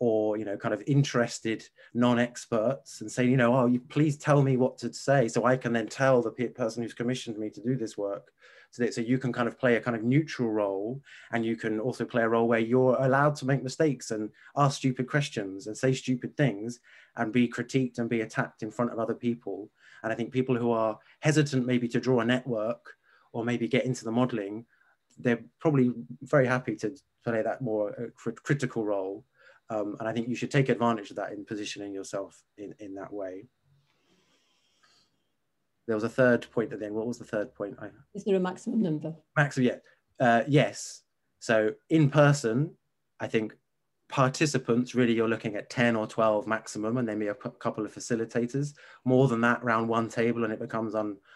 or, you know, kind of interested non-experts, and say, you know, oh, you please tell me what to say so I can then tell the person who's commissioned me to do this work. So you can kind of play a kind of neutral role, and you can also play a role where you're allowed to make mistakes and ask stupid questions and say stupid things and be critiqued and be attacked in front of other people. And I think people who are hesitant maybe to draw a network or maybe get into the modeling, they're probably very happy to play that more critical role. And I think you should take advantage of that in positioning yourself in that way. There was a third point at the end. What was the third point? Is there a maximum number? Maximum, yeah. Yes. So in person, I think participants, really you're looking at 10 or 12 maximum, and then maybe a couple of facilitators. More than that, around one table, and it becomes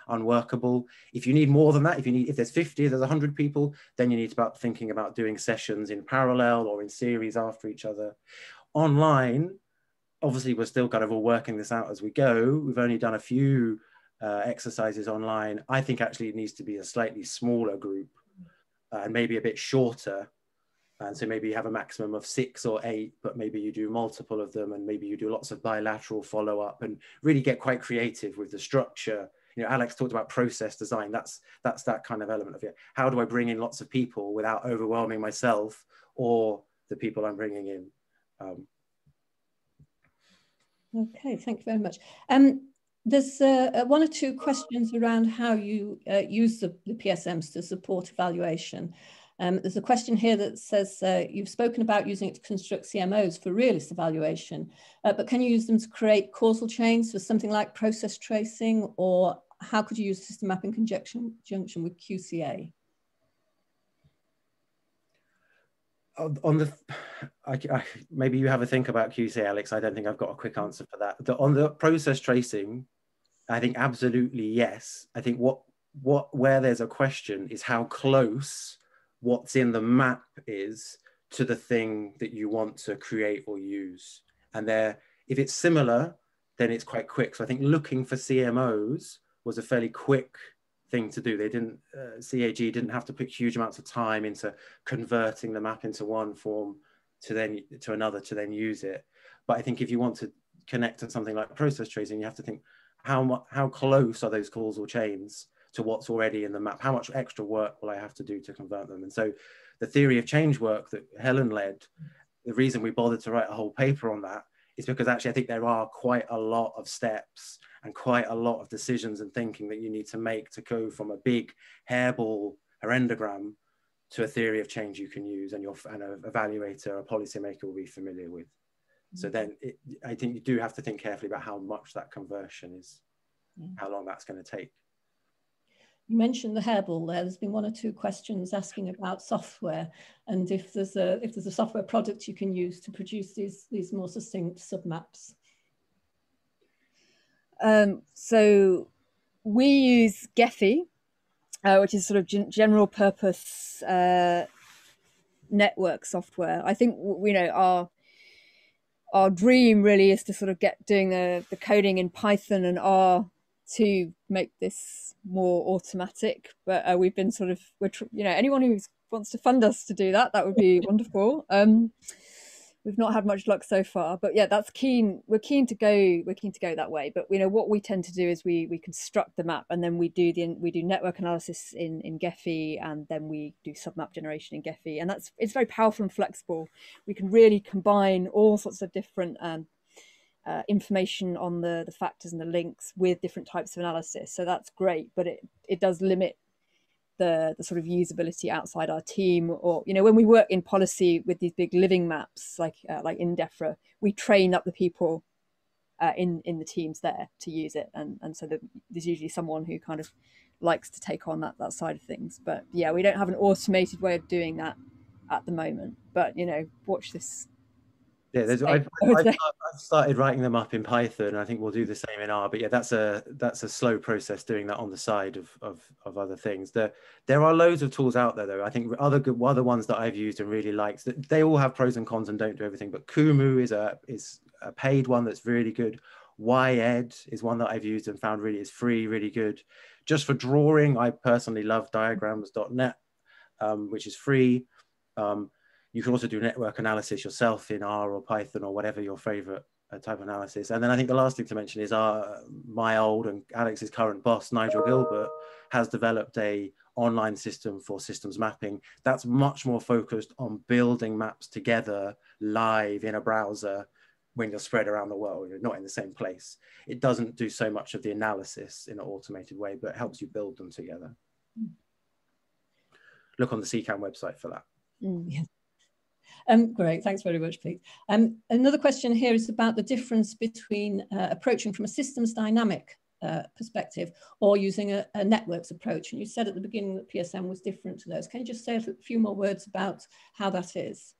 unworkable. If you need more than that, if there's 50, there's 100 people, then you need to start thinking about doing sessions in parallel or in series after each other. Online, obviously we're still kind of all working this out as we go. We've only done a few exercises online. I think actually it needs to be a slightly smaller group and maybe a bit shorter. And so maybe you have a maximum of 6 or 8, but maybe you do multiple of them, and maybe you do lots of bilateral follow-up and really get quite creative with the structure. You know, Alex talked about process design. That's that kind of element of it. How do I bring in lots of people without overwhelming myself or the people I'm bringing in? Okay, thank you very much. There's one or two questions around how you use the PSMs to support evaluation. There's a question here that says, you've spoken about using it to construct CMOs for realist evaluation, but can you use them to create causal chains for something like process tracing, or how could you use system map in conjunction with QCA? Maybe you have a think about QCA, Alex. I don't think I've got a quick answer for that. On the process tracing, I think absolutely yes. I think where there's a question is how close what's in the map is to the thing that you want to create or use. And if it's similar, then it's quite quick. So I think looking for CMOs was a fairly quick thing to do. They didn't, CAG didn't have to put huge amounts of time into converting the map into one form to another to then use it. But I think if you want to connect to something like process tracing, you have to think, how close are those causal chains to what's already in the map? How much extra work will I have to do to convert them? And so the theory of change work that Helen led, the reason we bothered to write a whole paper on that is because actually I think there are quite a lot of steps and quite a lot of decisions and thinking that you need to make to go from a big hairball herendogram to a theory of change you can use and an evaluator, a policymaker will be familiar with. So then I think you do have to think carefully about how much that conversion is, how long that's going to take. You mentioned the hairball there. There's been one or two questions asking about software and if there's a software product you can use to produce these more succinct submaps. So we use Gephi, which is sort of general purpose network software. I think, you know, our dream really is to sort of get doing the coding in Python and R to make this more automatic. But we've been sort of, you know, anyone who wants to fund us to do that, that would be wonderful. We've not had much luck so far, but yeah, that's keen. We're keen to go that way. But you know what we tend to do is we construct the map and then we do network analysis in Gephi, and then we do submap generation in Gephi, and it's very powerful and flexible. We can really combine all sorts of different information on the factors and the links with different types of analysis. So that's great, but it does limit the sort of usability outside our team. Or, you know, when we work in policy with these big living maps like in DEFRA, we train up the people in the teams there to use it, and so there's usually someone who kind of likes to take on that side of things. But yeah, we don't have an automated way of doing that at the moment, but you know, watch this. Yeah, I've started writing them up in Python, and I think we'll do the same in R. But yeah, that's a slow process doing that on the side of other things. There are loads of tools out there, though. I think other ones that I've used and really liked, they all have pros and cons and don't do everything. But Kumu is a paid one that's really good. YEd is one that I've used and found really is free, really good. Just for drawing, I personally love diagrams.net, which is free. You can also do network analysis yourself in R or Python or whatever your favorite type of analysis. And then I think the last thing to mention is my old and Alex's current boss, Nigel Gilbert, has developed a online system for systems mapping that's much more focused on building maps together live in a browser when you're spread around the world, you're not in the same place. It doesn't do so much of the analysis in an automated way, but it helps you build them together. Look on the CECAN website for that. Yes. Great, thanks very much, Pete. Another question here is about the difference between approaching from a systems dynamic perspective or using a networks approach. And you said at the beginning that PSM was different to those. Can you just say a few more words about how that is?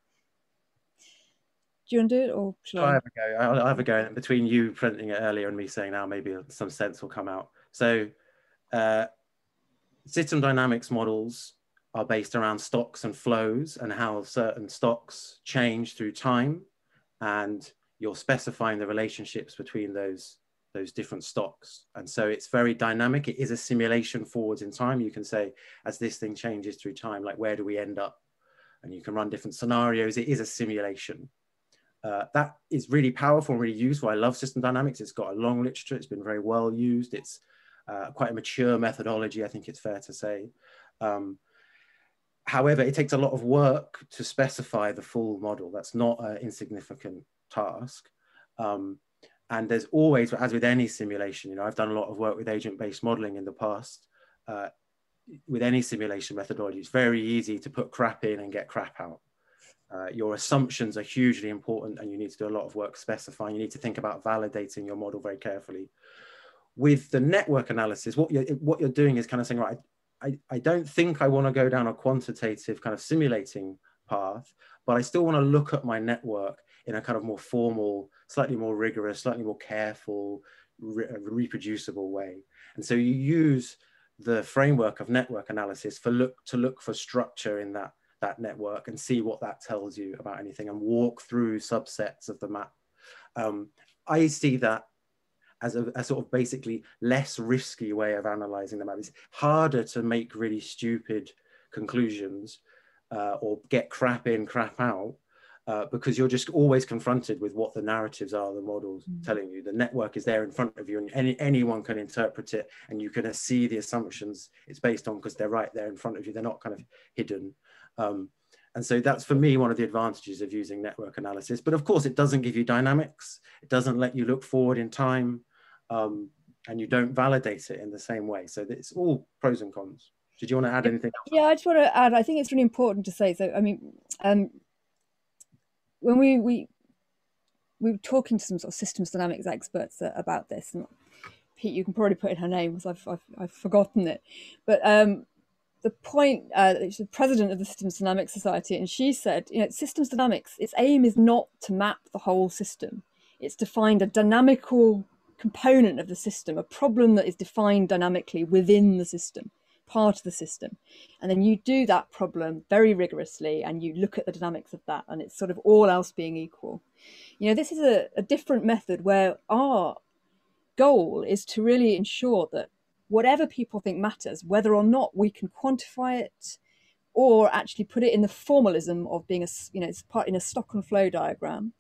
Do you want to do it, or shall I? I'll have a go. And between you printing it earlier and me saying now, maybe some sense will come out. So system dynamics models are based around stocks and flows and how certain stocks change through time, and you're specifying the relationships between those different stocks. And so it's very dynamic. It is a simulation forwards in time. You can say, as this thing changes through time, like where do we end up? And you can run different scenarios. It is a simulation. That is really powerful and really useful. I love system dynamics. It's got a long literature. It's been very well used. It's quite a mature methodology, I think it's fair to say. However, it takes a lot of work to specify the full model. That's not an insignificant task. And there's always, as with any simulation, you know, I've done a lot of work with agent-based modeling in the past. With any simulation methodology, it's very easy to put crap in and get crap out. Your assumptions are hugely important, and you need to do a lot of work specifying. You need to think about validating your model very carefully. With the network analysis, what you're doing is kind of saying, right, I don't think I want to go down a quantitative kind of simulating path, but I still want to look at my network in a kind of more formal, slightly more rigorous, slightly more careful, reproducible way. And so you use the framework of network analysis to look for structure in that network and see what that tells you about anything and walk through subsets of the map. I see that as a sort of basically less risky way of analyzing the map. It's harder to make really stupid conclusions or get crap in, crap out. because you're just always confronted with what the narratives are, the models telling you. The network is there in front of you, and anyone can interpret it, and you can see the assumptions it's based on because they're right there in front of you. They're not kind of hidden. And so that's, for me, one of the advantages of using network analysis. But of course, it doesn't give you dynamics. It doesn't let you look forward in time, and you don't validate it in the same way. So it's all pros and cons. Did you want to add anything else? Yeah, I just want to add, I think it's really important to say, so, I mean, when we were talking to some sort of systems dynamics experts about this, and Pete, you can probably put in her name because I've forgotten it, but the point, she's the president of the Systems Dynamics Society, and she said, you know, systems dynamics, its aim is not to map the whole system. It's to find a dynamical component of the system, a problem that is defined dynamically within the system, part of the system. And then you do that problem very rigorously, and you look at the dynamics of that, and it's sort of all else being equal. You know, this is a different method where our goal is to really ensure that whatever people think matters, whether or not we can quantify it or actually put it in the formalism of being it's part in a stock and flow diagram,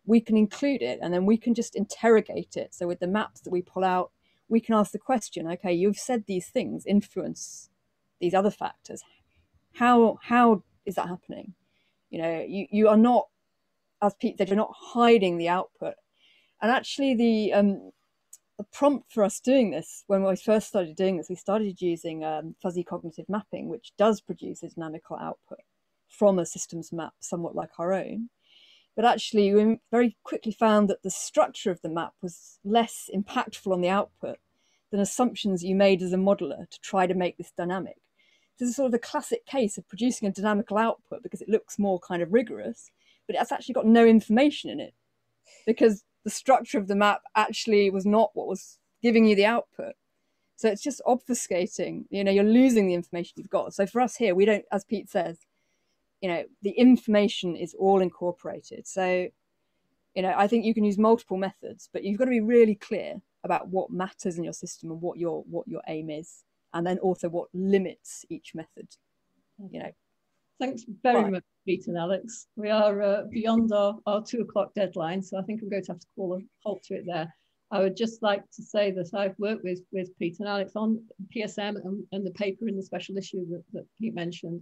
we can include it, and then we can just interrogate it. So with the maps that we pull out, we can ask the question, okay, you've said these things influence these other factors. How is that happening? You know, you are not, as Pete said, you're not hiding the output. And actually the prompt for us doing this, when we first started doing this, we started using fuzzy cognitive mapping, which does produce a dynamical output from a systems map, somewhat like our own. But actually, we very quickly found that the structure of the map was less impactful on the output than assumptions you made as a modeler to try to make this dynamic. This is sort of the classic case of producing a dynamical output because it looks more kind of rigorous, but it's actually got no information in it because the structure of the map actually was not what was giving you the output. So it's just obfuscating, you know, you're losing the information you've got. So for us here, we don't, as Pete says, you know, the information is all incorporated. So, you know, I think you can use multiple methods, but you've got to be really clear about what matters in your system and what your aim is, and then also what limits each method, you know. Thanks very much, Pete and Alex. We are beyond our 2 o'clock deadline, so I think I'm going to have to call a halt to it there. I would just like to say that I've worked with Pete and Alex on PSM and the paper in the special issue that Pete mentioned.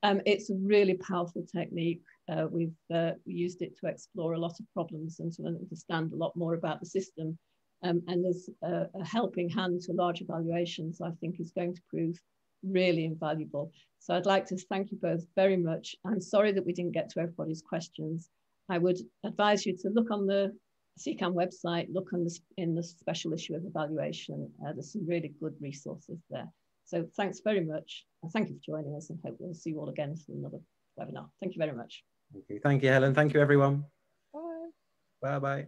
It's a really powerful technique. We've used it to explore a lot of problems and to understand a lot more about the system. And there's a helping hand to large evaluations, I think, is going to prove really invaluable. So I'd like to thank you both very much. I'm sorry that we didn't get to everybody's questions. I would advise you to look on the CECAN website, look on in the special issue of evaluation. There's some really good resources there. So thanks very much. And thank you for joining us, and hope we'll see you all again for another webinar. Thank you very much. Thank you, Helen. Thank you, everyone. Bye. Bye-bye.